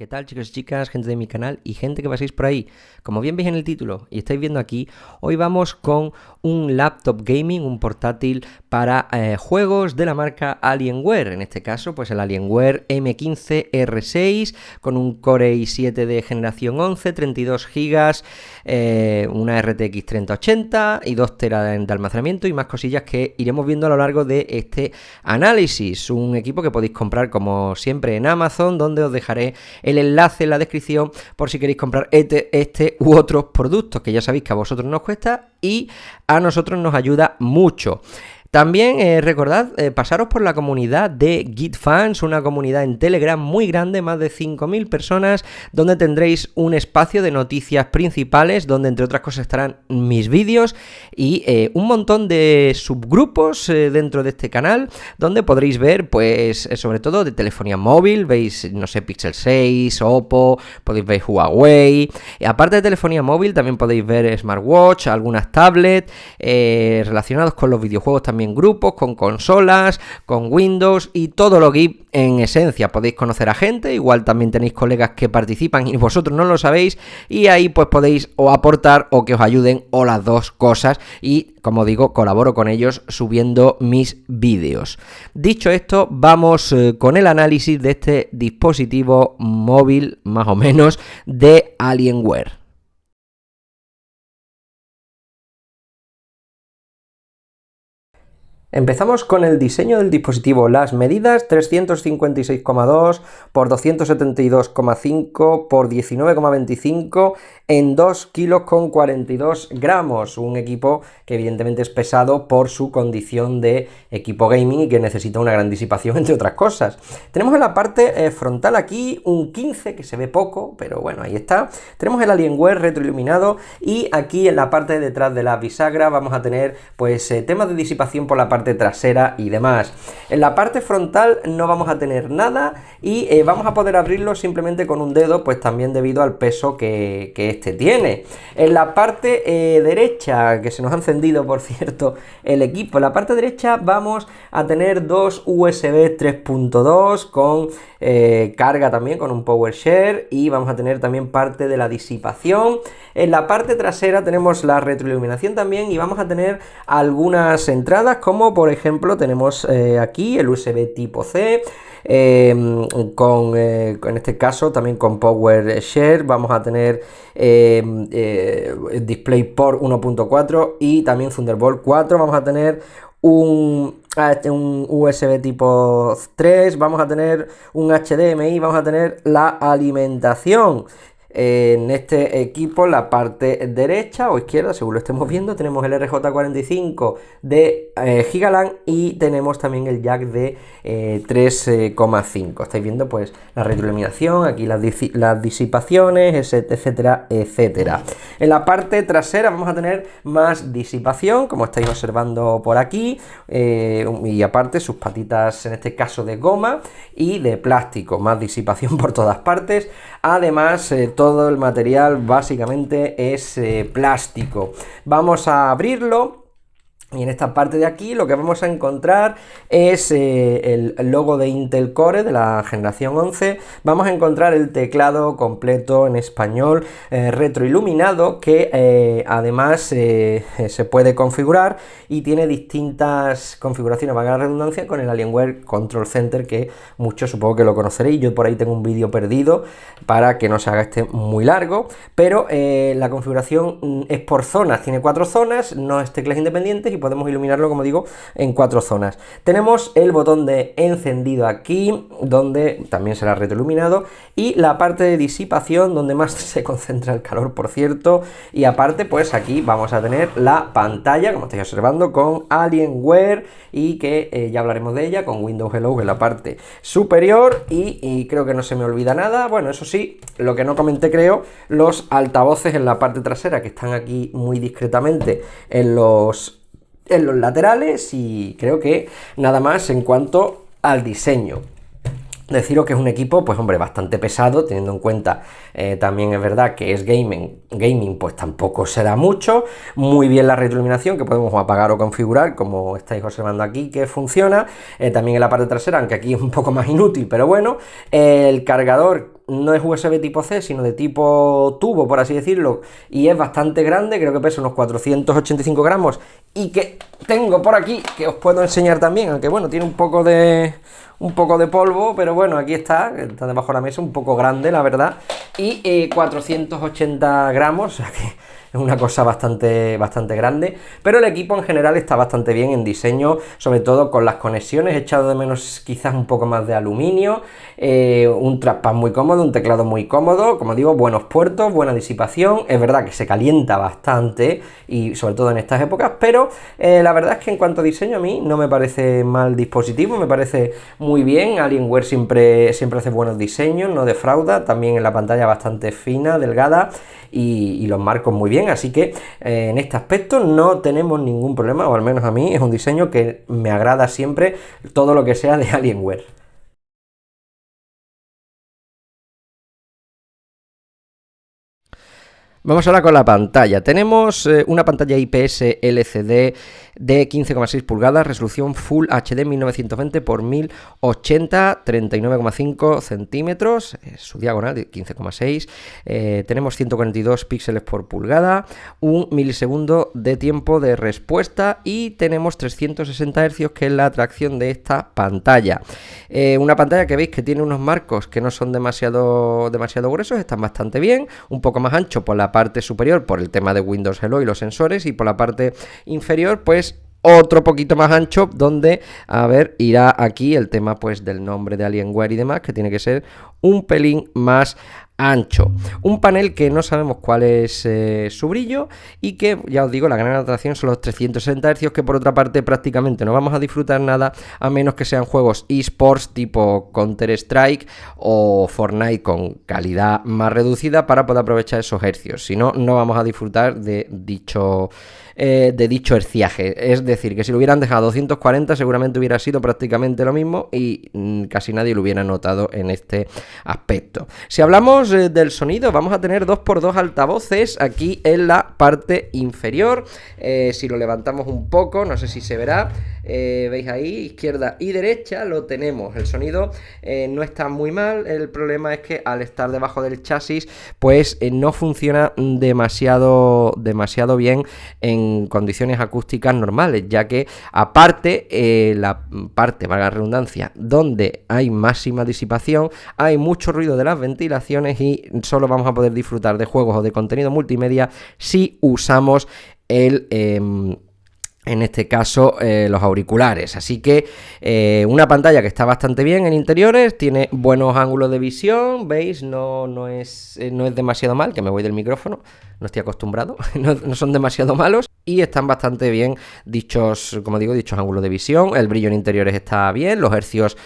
¿Qué tal, chicos y chicas, gente de mi canal y gente que paséis por ahí? Como bien veis en el título y estáis viendo aquí, hoy vamos con un laptop gaming, un portátil para juegos de la marca Alienware. En este caso, pues el Alienware M15R6 con un Core i7 de generación 11, 32 GB, una RTX 3080 y 2 TB de almacenamiento y más cosillas que iremos viendo a lo largo de este análisis. Un equipo que podéis comprar como siempre en Amazon, donde os dejaré el enlace en la descripción por si queréis comprar este u otros productos, que ya sabéis que a vosotros nos cuesta y a nosotros nos ayuda mucho. También recordad pasaros por la comunidad de GitFans, una comunidad en Telegram muy grande, más de 5.000 personas, donde tendréis un espacio de noticias principales, donde entre otras cosas estarán mis vídeos y un montón de subgrupos dentro de este canal, donde podréis ver, pues, sobre todo de telefonía móvil, veis, no sé, Pixel 6, Oppo, podéis ver Huawei, y aparte de telefonía móvil también podéis ver smartwatch, algunas tablets relacionados con los videojuegos también, grupos, con consolas, con Windows y todo lo geek en esencia. Podéis conocer a gente, igual también tenéis colegas que participan y vosotros no lo sabéis, y ahí pues podéis o aportar o que os ayuden o las dos cosas, y como digo, colaboro con ellos subiendo mis vídeos. Dicho esto, vamos con el análisis de este dispositivo móvil más o menos de Alienware. Empezamos con el diseño del dispositivo. Las medidas: 356,2 por 272,5 por 19,25 en 2 kilos con 42 gramos. Un equipo que evidentemente es pesado por su condición de equipo gaming y que necesita una gran disipación, entre otras cosas. Tenemos en la parte frontal aquí un 15, que se ve poco, pero bueno, ahí está. Tenemos el Alienware retroiluminado, y aquí en la parte de detrás de la bisagra vamos a tener pues temas de disipación por la parte trasera y demás. En la parte frontal no vamos a tener nada y vamos a poder abrirlo simplemente con un dedo, pues también debido al peso que este tiene. En la parte derecha, que se nos ha encendido por cierto el equipo, en la parte derecha vamos a tener dos USB 3.2 con carga también con un power share, y vamos a tener también parte de la disipación. En la parte trasera tenemos la retroiluminación también, y vamos a tener algunas entradas, como por ejemplo tenemos aquí el USB tipo C, en este caso también con power share. Vamos a tener DisplayPort 1.4 y también Thunderbolt 4. Vamos a tener un USB tipo 3, vamos a tener un HDMI, vamos a tener la alimentación. En este equipo, la parte derecha o izquierda, según lo estemos viendo, tenemos el RJ45 de Gigaland y tenemos también el jack de 3,5. Estáis viendo pues la retroiluminación, aquí las disipaciones, etcétera, etcétera. En la parte trasera vamos a tener más disipación, como estáis observando por aquí, y aparte sus patitas, en este caso de goma y de plástico, más disipación por todas partes. Además, todo el material básicamente es plástico. Vamos a abrirlo. Y en esta parte de aquí lo que vamos a encontrar es el logo de Intel Core de la generación 11. Vamos a encontrar el teclado completo en español retroiluminado, que además se puede configurar y tiene distintas configuraciones, valga la redundancia, con el Alienware Control Center, que muchos supongo que lo conoceréis. Yo por ahí tengo un vídeo perdido para que no se haga este muy largo, pero la configuración es por zonas, tiene 4 zonas, no es teclas independientes, y podemos iluminarlo, como digo, en 4 zonas. Tenemos el botón de encendido aquí, donde también será retroiluminado, y la parte de disipación, donde más se concentra el calor, por cierto. Y aparte, pues aquí vamos a tener la pantalla, como estáis observando, con Alienware, y que ya hablaremos de ella, con Windows Hello en la parte superior, y creo que no se me olvida nada. Bueno, eso sí, lo que no comenté, creo, los altavoces en la parte trasera, que están aquí muy discretamente en los laterales, y creo que nada más en cuanto al diseño. Deciros que es un equipo, pues hombre, bastante pesado, teniendo en cuenta, también es verdad que es gaming, pues tampoco será mucho. Muy bien la retroiluminación, que podemos apagar o configurar, como estáis observando aquí, que funciona. También en la parte trasera, aunque aquí es un poco más inútil, pero bueno. El cargador no es USB tipo C, sino de tipo tubo, por así decirlo, y es bastante grande, creo que pesa unos 485 gramos, y que tengo por aquí, que os puedo enseñar también, aunque bueno, tiene un poco de polvo, pero bueno, aquí está debajo de la mesa, un poco grande, la verdad, y 480 gramos, o sea que es una cosa bastante grande, pero el equipo en general está bastante bien en diseño, sobre todo con las conexiones, he echado de menos quizás un poco más de aluminio, un trackpad muy cómodo, un teclado muy cómodo, como digo, buenos puertos, buena disipación, es verdad que se calienta bastante, y sobre todo en estas épocas, pero la verdad es que en cuanto a diseño a mí no me parece mal dispositivo, me parece muy bien, Alienware siempre hace buenos diseños, no defrauda, también en la pantalla bastante fina, delgada, y los marcos muy bien, así que en este aspecto no tenemos ningún problema, o al menos a mí es un diseño que me agrada siempre, todo lo que sea de Alienware. Vamos ahora con la pantalla. Tenemos una pantalla IPS LCD de 15,6 pulgadas, resolución Full HD 1920 x 1080, 39,5 centímetros, su diagonal de 15,6. Tenemos 142 píxeles por pulgada, 1 milisegundo de tiempo de respuesta y tenemos 360 Hz, que es la atracción de esta pantalla. Una pantalla que veis que tiene unos marcos que no son demasiado gruesos, están bastante bien, un poco más ancho por la parte superior por el tema de Windows Hello y los sensores, y por la parte inferior pues otro poquito más ancho, donde, a ver, irá aquí el tema pues del nombre de Alienware y demás, que tiene que ser un pelín más ancho. Un panel que no sabemos cuál es su brillo, y que, ya os digo, la gran atracción son los 360 Hz, que por otra parte prácticamente no vamos a disfrutar nada a menos que sean juegos eSports tipo Counter-Strike o Fortnite con calidad más reducida para poder aprovechar esos hercios. Si no, no vamos a disfrutar de dicho herciaje. Es decir, que si lo hubieran dejado 240 seguramente hubiera sido prácticamente lo mismo y casi nadie lo hubiera notado en este aspecto. Si hablamos del sonido, vamos a tener 2x2 altavoces aquí en la parte inferior. Si lo levantamos un poco, no sé si se verá, veis ahí, izquierda y derecha, lo tenemos. El sonido no está muy mal, el problema es que al estar debajo del chasis pues no funciona demasiado bien en condiciones acústicas normales, ya que aparte la parte, valga la redundancia, donde hay máxima disipación, hay mucho ruido de las ventilaciones y solo vamos a poder disfrutar de juegos o de contenido multimedia si usamos en este caso los auriculares. Así que una pantalla que está bastante bien en interiores, tiene buenos ángulos de visión, veis, no es demasiado mal, que me voy del micrófono, no estoy acostumbrado, no son demasiado malos, y están bastante bien dichos ángulos de visión. El brillo en interiores está bien, los hercios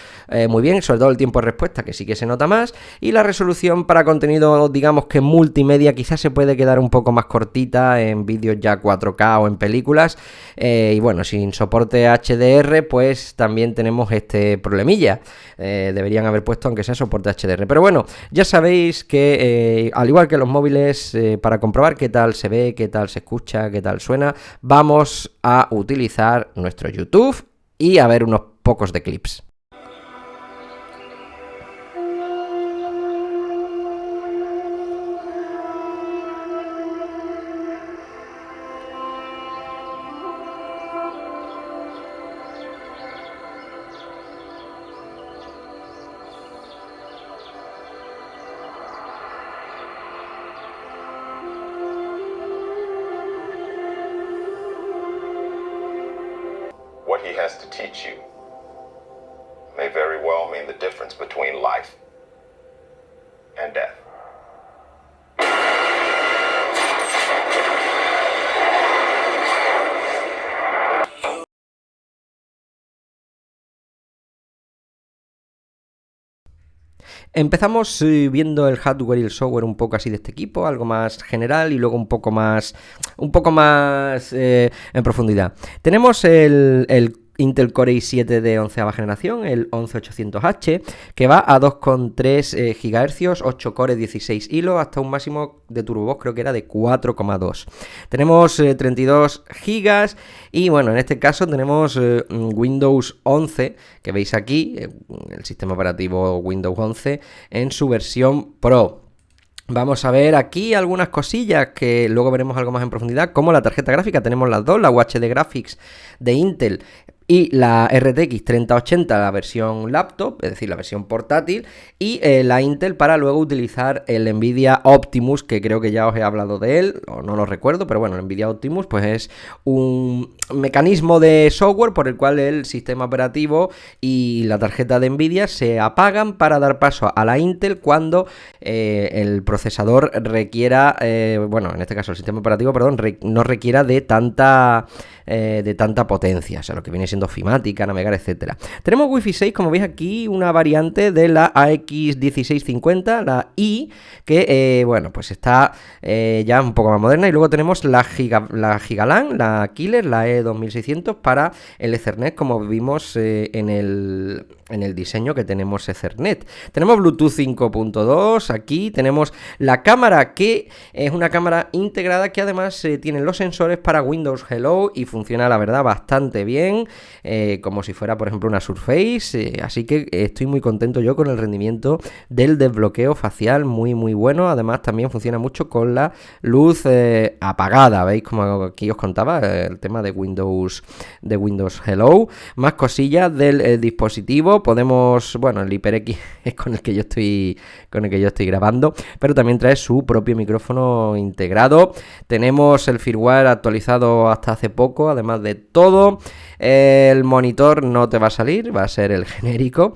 muy bien, sobre todo el tiempo de respuesta, que sí que se nota más, y la resolución para contenido, digamos que multimedia, quizás se puede quedar un poco más cortita en vídeos ya 4K o en películas, y bueno, sin soporte HDR pues también tenemos este problemilla. Deberían haber puesto aunque sea soporte HDR, pero bueno, ya sabéis que al igual que los móviles, para comprobar qué tal se ve, qué tal se escucha, qué tal suena, vamos a utilizar nuestro YouTube y a ver unos pocos de clips. What he has to teach you may very well mean the difference between life and death. Empezamos viendo el hardware y el software un poco así de este equipo, algo más general y luego un poco más en profundidad. Tenemos el Intel Core i7 de 11ª generación, el 11800H, que va a 2,3 GHz, 8 cores, 16 hilos, hasta un máximo de turbo creo que era de 4,2. Tenemos 32 GB y bueno, en este caso tenemos Windows 11, que veis aquí, el sistema operativo Windows 11 en su versión Pro. Vamos a ver aquí algunas cosillas que luego veremos algo más en profundidad, como la tarjeta gráfica. Tenemos las dos, la UHD Graphics de Intel y la RTX 3080, la versión laptop, es decir, la versión portátil, y la Intel para luego utilizar el Nvidia Optimus, que creo que ya os he hablado de él, o no lo recuerdo, pero bueno, el Nvidia Optimus pues es un mecanismo de software por el cual el sistema operativo y la tarjeta de Nvidia se apagan para dar paso a la Intel cuando el procesador requiera, bueno, en este caso el sistema operativo, perdón, no requiera de tanta potencia, o sea, lo que viene siendo ofimática, navegar, etcétera. Tenemos Wi-Fi 6, como veis aquí, una variante de la AX1650, la I, que, bueno, pues está ya un poco más moderna, y luego tenemos la Gigalan, la Killer, la E2600 para el Ethernet, como vimos en el diseño que tenemos Ethernet. Tenemos Bluetooth 5.2, aquí tenemos la cámara, que es una cámara integrada que además tiene los sensores para Windows Hello y funciona, la verdad, bastante bien, como si fuera, por ejemplo, una Surface, así que estoy muy contento yo con el rendimiento del desbloqueo facial, muy bueno. Además también funciona mucho con la luz apagada, veis, como aquí os contaba, el tema de Windows Hello. Más cosillas del dispositivo. Podemos, bueno, el HyperX es con el que yo estoy grabando, pero también trae su propio micrófono integrado. Tenemos el firmware actualizado hasta hace poco, además de todo. El monitor no te va a salir, va a ser el genérico.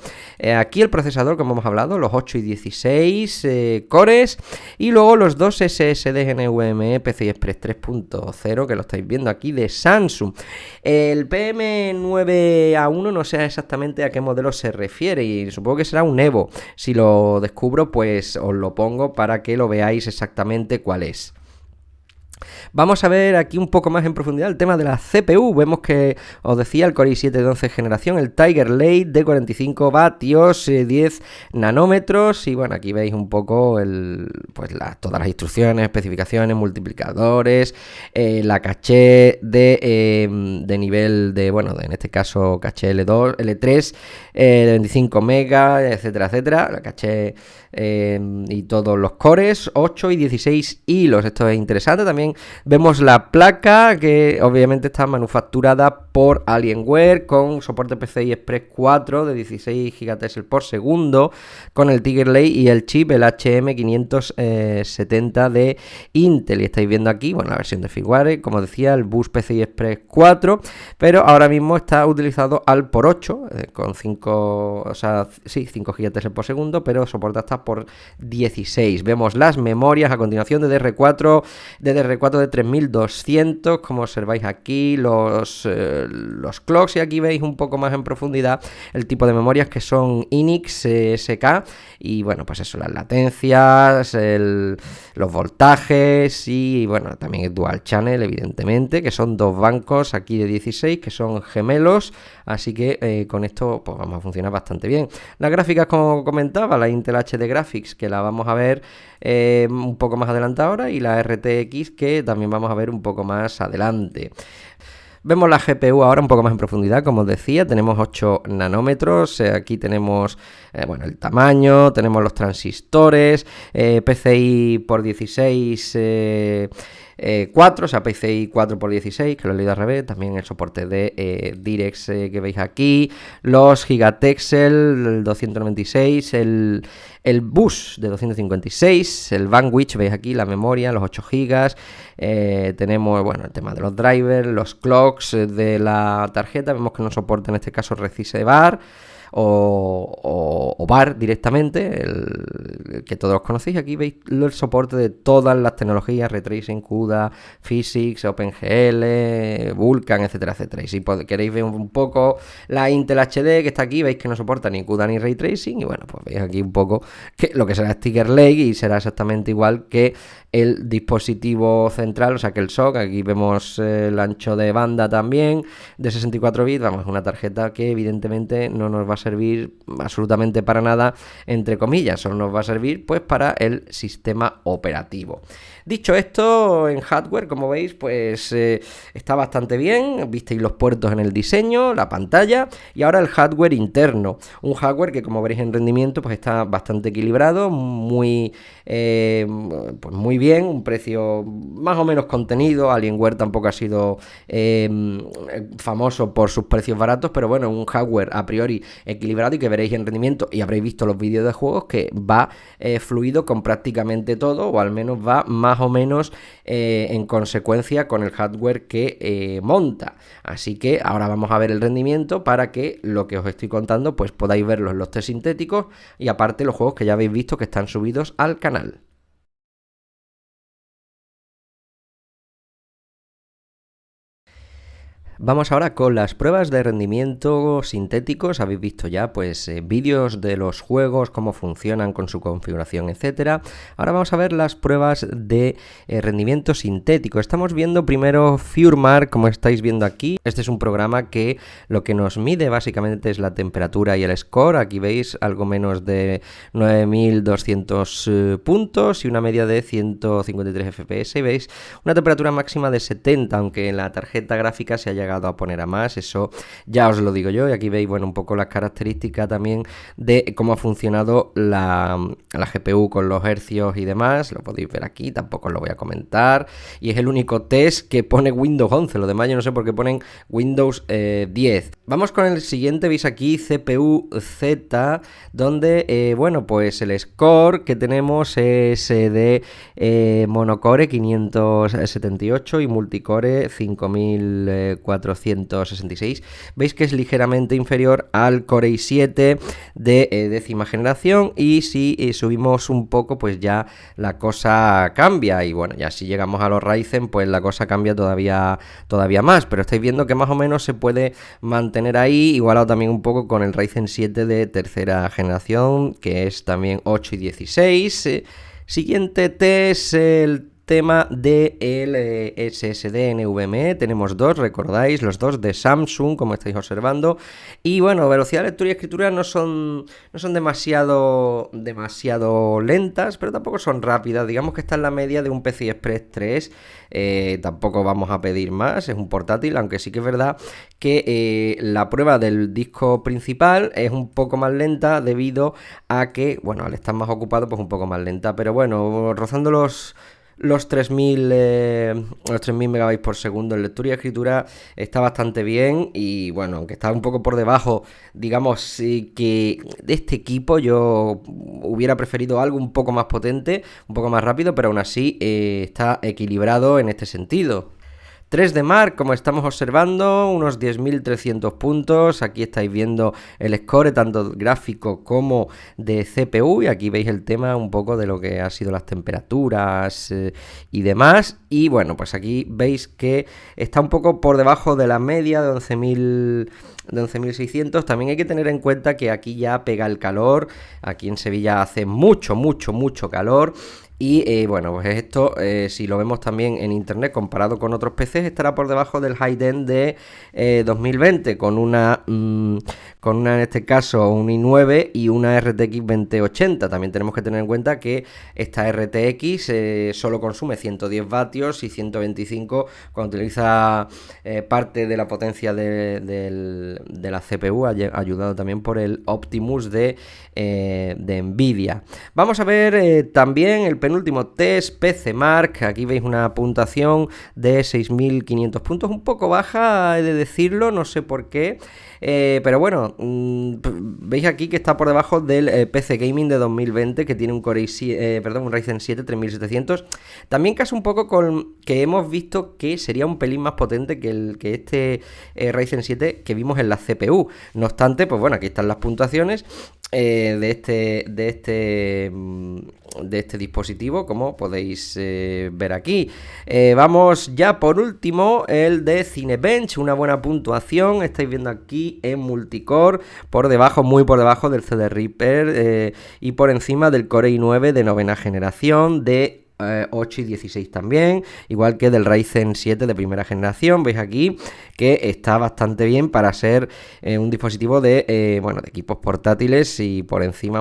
Aquí el procesador, como hemos hablado, los 8 y 16 cores, y luego los dos SSD NVMe PCI Express 3.0, que lo estáis viendo aquí, de Samsung. El PM9A1 no sé exactamente a qué modelo se refiere, y supongo que será un Evo. Si lo descubro, pues os lo pongo para que lo veáis exactamente cuál es. Vamos a ver aquí un poco más en profundidad el tema de la CPU. Vemos que os decía el Core i7 de 11 generación, el Tiger Lake de 45 vatios, 10 nanómetros, y bueno, aquí veis un poco todas las instrucciones, especificaciones, multiplicadores, la caché de nivel de, bueno, en este caso caché L2, L3, de 25 megas, etcétera, la caché y todos los cores, 8 y 16 hilos. Esto es interesante. También vemos la placa, que obviamente está manufacturada por Alienware, con soporte PCI Express 4 de 16 GHz por segundo, con el Tiger Lake y el chip, el HM570 de Intel. Y estáis viendo aquí, bueno, la versión de firmware, como decía, el bus PCI Express 4, pero ahora mismo está utilizado al por 8, con 5 GHz por segundo, pero soporta hasta por 16. Vemos las memorias a continuación de DDR4 de 3200, como observáis aquí, los clocks, y aquí veis un poco más en profundidad el tipo de memorias, que son Inix SK, y bueno, pues eso, las latencias, los voltajes, y bueno, también es dual channel, evidentemente, que son dos bancos aquí de 16 que son gemelos, así que con esto pues vamos a funcionar bastante bien. Las gráficas, como comentaba, la Intel HD Graphics, que la vamos a ver un poco más adelante ahora, y la RTX, que también vamos a ver un poco más adelante. Vemos la GPU ahora un poco más en profundidad, como os decía, tenemos 8 nanómetros, aquí tenemos bueno, el tamaño, tenemos los transistores, PCI por 16, 4, o sea, PCI 4x16, que lo he leído al revés, también el soporte de Direx que veis aquí, los Gigatexel, el 296, el bus de 256, el bandwidth, veis aquí la memoria, los 8 GB, tenemos, bueno, el tema de los drivers, los clocks de la tarjeta, vemos que no soporta en este caso Recise Bar o bar directamente, que todos conocéis. Aquí veis el soporte de todas las tecnologías, Ray Tracing, CUDA, Physics, OpenGL, Vulkan, etcétera, etcétera. Y si queréis ver un poco la Intel HD que está aquí, veis que no soporta ni CUDA ni Ray Tracing. Y bueno, pues veis aquí un poco que lo que será Sticker Lake y será exactamente igual que el dispositivo central, o sea que el SoC. Aquí vemos el ancho de banda también de 64 bits. Vamos, una tarjeta que evidentemente no nos va a servir absolutamente para nada, entre comillas, solo nos va a servir pues para el sistema operativo. Dicho esto, en hardware, como veis, pues está bastante bien. Visteis los puertos en el diseño, la pantalla, y ahora el hardware interno. Un hardware que, como veréis en rendimiento, pues está bastante equilibrado, pues muy bien, un precio más o menos contenido. Alienware tampoco ha sido famoso por sus precios baratos, pero bueno, un hardware a priori equilibrado y que veréis en rendimiento, y habréis visto los vídeos de juegos, que va fluido con prácticamente todo, o al menos va más o menos en consecuencia con el hardware que monta. Así que ahora vamos a ver el rendimiento para que lo que os estoy contando pues podáis verlo en los test sintéticos, y aparte los juegos que ya habéis visto que están subidos al canal. Vamos ahora con las pruebas de rendimiento sintéticos. Habéis visto ya pues vídeos de los juegos, cómo funcionan con su configuración, etcétera. Ahora vamos a ver las pruebas de rendimiento sintético. Estamos viendo primero FureMark, como estáis viendo aquí. Este es un programa que lo que nos mide básicamente es la temperatura y el score. Aquí veis algo menos de 9200 puntos y una media de 153 FPS. Y veis una temperatura máxima de 70, aunque en la tarjeta gráfica se haya a poner a más, eso ya os lo digo yo. Y aquí veis, bueno, un poco las características también de cómo ha funcionado la GPU con los hercios y demás. Lo podéis ver aquí, tampoco os lo voy a comentar. Y es el único test que pone Windows 11, lo demás yo no sé por qué ponen Windows 10. Vamos con el siguiente, veis aquí CPU Z, donde, bueno, pues el score que tenemos es de monocore 578 y multicore 5466. Veis que es ligeramente inferior al Core i7 de décima generación, y si subimos un poco pues ya la cosa cambia, y bueno, ya si llegamos a los Ryzen pues la cosa cambia todavía más, pero estáis viendo que más o menos se puede mantener ahí, igualado también un poco con el Ryzen 7 de tercera generación, que es también 8 y 16. Siguiente test, el tema del SSD NVMe. Tenemos dos, recordáis, los dos de Samsung, como estáis observando. Y bueno, velocidad de lectura y escritura no son demasiado lentas, pero tampoco son rápidas. Digamos que está en la media de un PCI Express 3. Tampoco vamos a pedir más, es un portátil, aunque sí que es verdad que la prueba del disco principal es un poco más lenta debido a que, bueno, al estar más ocupado pues un poco más lenta, pero bueno, rozando los 3000 megabytes por segundo en lectura y escritura está bastante bien. Y bueno, aunque está un poco por debajo, digamos que de este equipo yo hubiera preferido algo un poco más potente, un poco más rápido, pero aún así está equilibrado en este sentido. 3D Mark, como estamos observando, unos 10.300 puntos. Aquí estáis viendo el score tanto gráfico como de CPU, y aquí veis el tema un poco de lo que ha sido las temperaturas y demás. Y bueno, pues aquí veis que está un poco por debajo de la media de 11.600. También hay que tener en cuenta que aquí ya pega el calor. Aquí en Sevilla hace mucho calor. Y bueno, pues esto, si lo vemos también en internet comparado con otros PCs, estará por debajo del High-End de 2020, con una en este caso un i9 y una RTX 2080. También tenemos que tener en cuenta que esta RTX solo consume 110 vatios y 125 cuando utiliza parte de la potencia de la CPU, ayudado también por el Optimus de Nvidia. Vamos a ver también el penúltimo test PCMark. Aquí veis una puntuación de 6.500 puntos, un poco baja, he de decirlo, no sé por qué. Pero bueno, veis aquí que está por debajo del PC Gaming de 2020, que tiene un Ryzen 7 3700. También casa un poco con que hemos visto que sería un pelín más potente que este Ryzen 7 que vimos en la CPU. No obstante, pues bueno, aquí están las puntuaciones de este dispositivo, como podéis ver aquí. Vamos ya por último, el de Cinebench, una buena puntuación, estáis viendo aquí en multicore, muy por debajo del Threadripper y por encima del Core i9 de novena generación de 8 y 16 también, igual que del Ryzen 7 de primera generación. Veis aquí que está bastante bien para ser un dispositivo de equipos portátiles y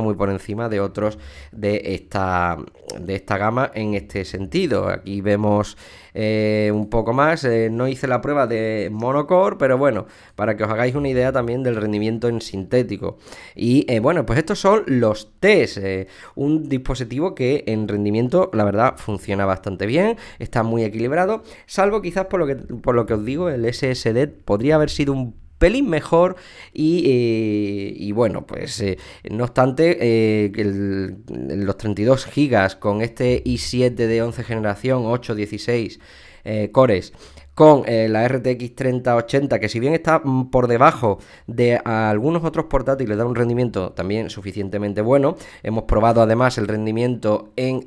muy por encima de otros de esta gama en este sentido. Aquí vemos un poco más, no hice la prueba de monocore, pero bueno, para que os hagáis una idea también del rendimiento en sintético. Y pues estos son los tests, un dispositivo que en rendimiento la verdad funciona bastante bien, está muy equilibrado, salvo quizás por lo que os digo, el SSD podría haber sido un pelín mejor y bueno, pues no obstante, los 32 GB con este i7 de 11 generación, 8, 16 cores, con la RTX 3080, que si bien está por debajo de algunos otros portátiles, da un rendimiento también suficientemente bueno. Hemos probado además el rendimiento en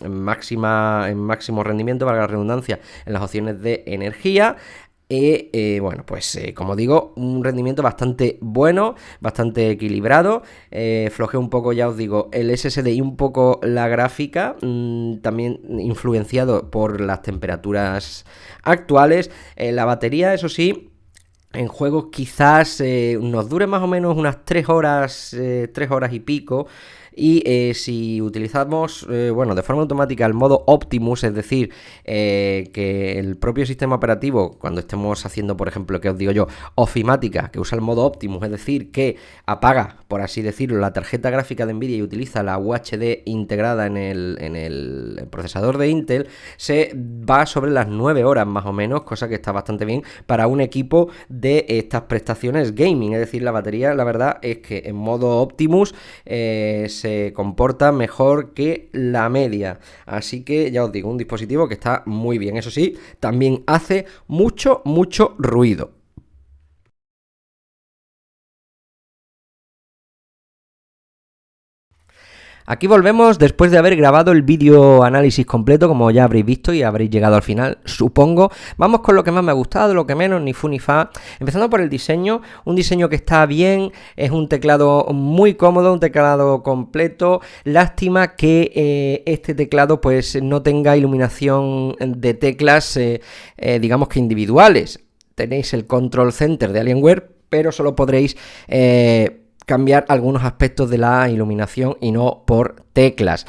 máximo rendimiento, valga la redundancia, en las opciones de energía. Como digo, un rendimiento bastante bueno, bastante equilibrado. Flojeo un poco, ya os digo, el SSD y un poco la gráfica, también influenciado por las temperaturas actuales. La batería, eso sí, en juegos quizás nos dure más o menos unas 3 horas y pico. Y si utilizamos de forma automática el modo Optimus, es decir, que el propio sistema operativo, cuando estemos haciendo, por ejemplo, que os digo yo, ofimática, que usa el modo Optimus, es decir, que apaga, por así decirlo, la tarjeta gráfica de Nvidia y utiliza la UHD integrada en el procesador de Intel, se va sobre las 9 horas más o menos, cosa que está bastante bien para un equipo de estas prestaciones gaming. Es decir, la batería, la verdad es que en modo Optimus se comporta mejor que la media, así que ya os digo, un dispositivo que está muy bien. Eso sí, también hace mucho ruido. Aquí volvemos después de haber grabado el vídeo análisis completo, como ya habréis visto y habréis llegado al final, supongo. Vamos con lo que más me ha gustado, lo que menos, ni fu ni fa. Empezando por el diseño, un diseño que está bien, es un teclado muy cómodo, un teclado completo. Lástima que este teclado pues no tenga iluminación de teclas, digamos que individuales. Tenéis el Control Center de Alienware, pero solo podréis cambiar algunos aspectos de la iluminación y no por teclas.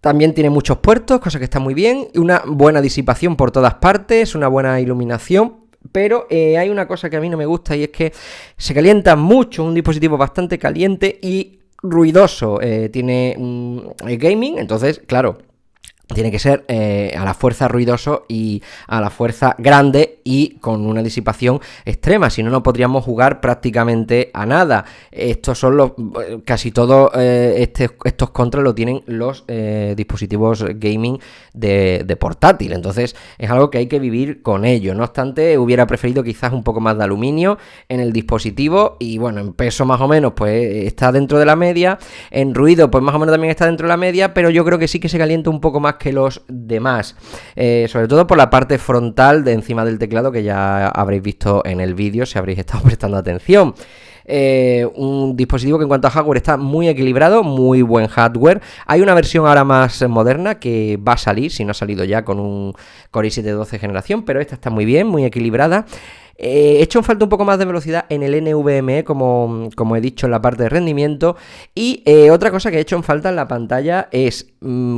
También tiene muchos puertos, cosa que está muy bien, una buena disipación por todas partes, una buena iluminación. Pero hay una cosa que a mí no me gusta y es que se calienta mucho, un dispositivo bastante caliente y ruidoso. Tiene gaming, entonces, claro, tiene que ser a la fuerza ruidoso y a la fuerza grande y con una disipación extrema, si no, no podríamos jugar prácticamente a nada. Estos son casi todos estos contras lo tienen los dispositivos gaming de portátil, entonces es algo que hay que vivir con ello. No obstante, hubiera preferido quizás un poco más de aluminio en el dispositivo y bueno, en peso más o menos pues está dentro de la media, en ruido pues más o menos también está dentro de la media, pero yo creo que sí que se calienta un poco más que los demás, sobre todo por la parte frontal de encima del teclado, que ya habréis visto en el vídeo si habréis estado prestando atención. Un dispositivo que en cuanto a hardware está muy equilibrado, muy buen hardware. Hay una versión ahora más moderna que va a salir, si no ha salido ya, con un Core i7 de 12 generación, pero esta está muy bien, muy equilibrada. He hecho en falta un poco más de velocidad en el NVMe, como he dicho, en la parte de rendimiento. Y otra cosa que he hecho en falta en la pantalla es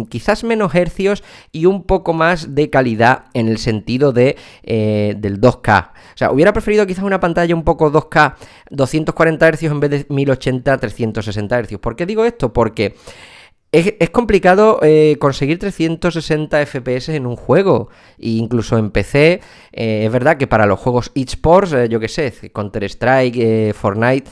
quizás menos hercios y un poco más de calidad en el sentido del 2K. O sea, hubiera preferido quizás una pantalla un poco 2K, 240 Hz en vez de 1080, 360 Hz. ¿Por qué digo esto? Porque Es complicado conseguir 360 FPS en un juego, e incluso en PC. Es verdad que para los juegos eSports, yo que sé, Counter-Strike, Fortnite,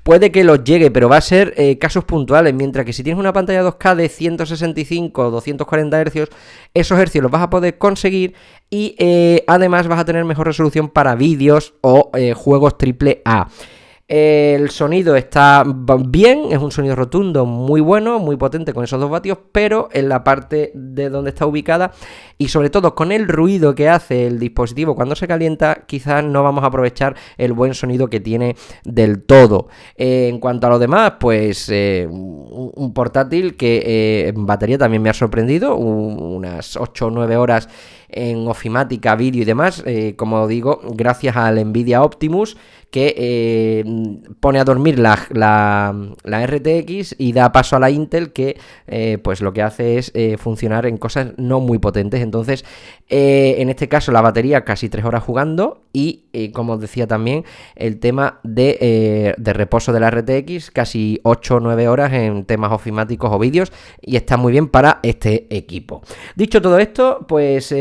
puede que los llegue, pero va a ser casos puntuales, mientras que si tienes una pantalla 2K de 165 o 240 Hz, esos hercios los vas a poder conseguir y además vas a tener mejor resolución para vídeos o juegos AAA. El sonido está bien, es un sonido rotundo muy bueno, muy potente con esos 2 vatios, pero en la parte de donde está ubicada y sobre todo con el ruido que hace el dispositivo cuando se calienta, quizás no vamos a aprovechar el buen sonido que tiene del todo. En cuanto a lo demás, pues un portátil que en batería también me ha sorprendido, unas 8 o 9 horas en ofimática, vídeo y demás, como digo, gracias al Nvidia Optimus, que pone a dormir la RTX y da paso a la Intel, que pues lo que hace es funcionar en cosas no muy potentes. Entonces, en este caso la batería casi 3 horas jugando y como os decía también, el tema de reposo de la RTX casi 8 o 9 horas en temas ofimáticos o vídeos, y está muy bien para este equipo. Dicho todo esto, pues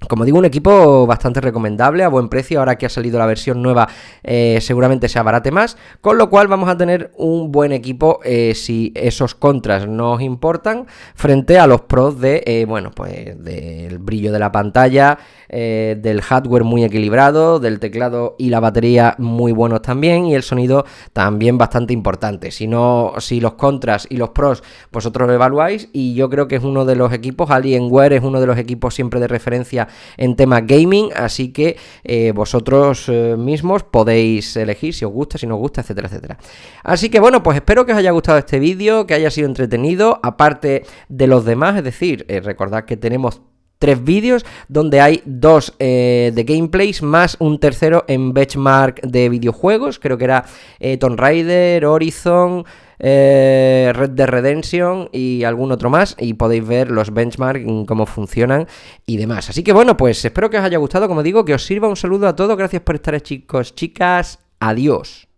como digo, un equipo bastante recomendable, a buen precio. Ahora que ha salido la versión nueva, seguramente se abarate más, con lo cual vamos a tener un buen equipo si esos contras no os importan, frente a los pros de, bueno, pues del brillo de la pantalla, del hardware muy equilibrado, del teclado y la batería muy buenos también, y el sonido también bastante importante. Si los contras y los pros vosotros lo evaluáis, y yo creo que es uno de los equipos, Alienware es uno de los equipos siempre de referencia en tema gaming, así que vosotros mismos podéis elegir si os gusta, si no os gusta, etcétera, etcétera. Así que bueno, pues espero que os haya gustado este vídeo, que haya sido entretenido, aparte de los demás, es decir, recordad que tenemos 3 vídeos donde hay 2 de gameplays más un tercero en benchmark de videojuegos, creo que era Tomb Raider, Horizon, Red Dead Redemption y algún otro más, y podéis ver los benchmarks, cómo funcionan y demás. Así que bueno, pues espero que os haya gustado, como digo, que os sirva. Un saludo a todos, gracias por estar, chicos, chicas, adiós.